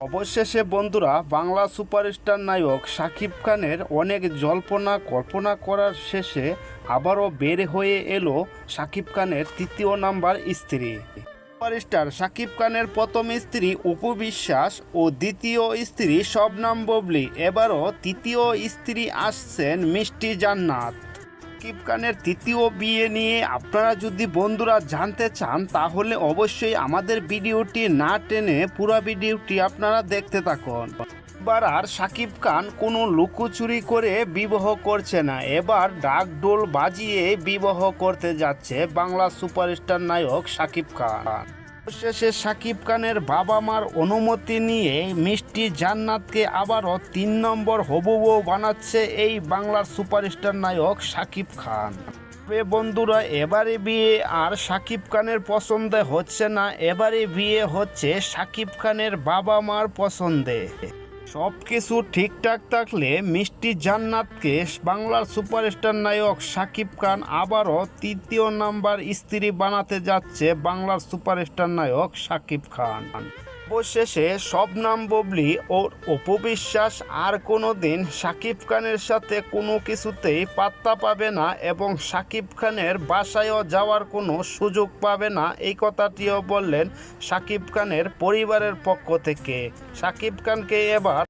অবশেষে বন্ধুরা, বাংলা সুপারস্টার নায়ক শাকিব খানের অনেক জল্পনা কল্পনা করার শেষে আবারও বের হয়ে এলো শাকিব খানের তৃতীয় নাম্বার স্ত্রী। সুপারস্টার শাকিব খানের প্রথম স্ত্রী অপু বিশ্বাস ও দ্বিতীয় স্ত্রী শবনম বুবলী, এবারও তৃতীয় স্ত্রী আসছেন মিষ্টি জান্নাত। শাকিব খানের তৃতীয় বিয়ে নিয়ে আপনারা যদি বন্ধুরা জানতে চান তাহলে অবশ্যই আমাদের ভিডিওটি না টেনে পুরো ভিডিওটি আপনারা দেখতে থাকুন। এবার আর শাকিব খান কোনো লুকোচুরি করে বিবাহ করছে না, এবার ডাক ডোল বাজিয়ে বিবাহ করতে যাচ্ছে বাংলা সুপারস্টার নায়ক শাকিব খান। অবশেষে শাকিব খানের বাবা মার অনুমতি নিয়ে মিষ্টি জান্নাতকে আবারও ৩ নম্বর হবু বউ বানাচ্ছে এই বাংলার সুপারস্টার নায়ক শাকিব খান। তবে বন্ধুরা, এবারে বিয়ে আর শাকিব খানের পছন্দে হচ্ছে না, এবারে বিয়ে হচ্ছে শাকিব খানের বাবা মার পছন্দে। সব কিছু ঠিকঠাক থাকলে মিষ্টি জান্নাতকে বাংলার সুপারস্টার নায়ক শাকিব খান আবারও তৃতীয় নাম্বার স্ত্রী বানাতে যাচ্ছে বাংলার সুপারস্টার নায়ক শাকিব খান। অবশেষে শবনম বুবলী ও অপু বিশ্বাস আর কোনো দিন শাকিব খানের সাথে কোনো কিছুতেই পাত্তা পাবে না এবং শাকিব খানের বাসায়ও যাওয়ার কোনো সুযোগ পাবে না, এই কথাটিও বললেন শাকিব খানের পরিবারের পক্ষ থেকে। শাকিব খানকে এবার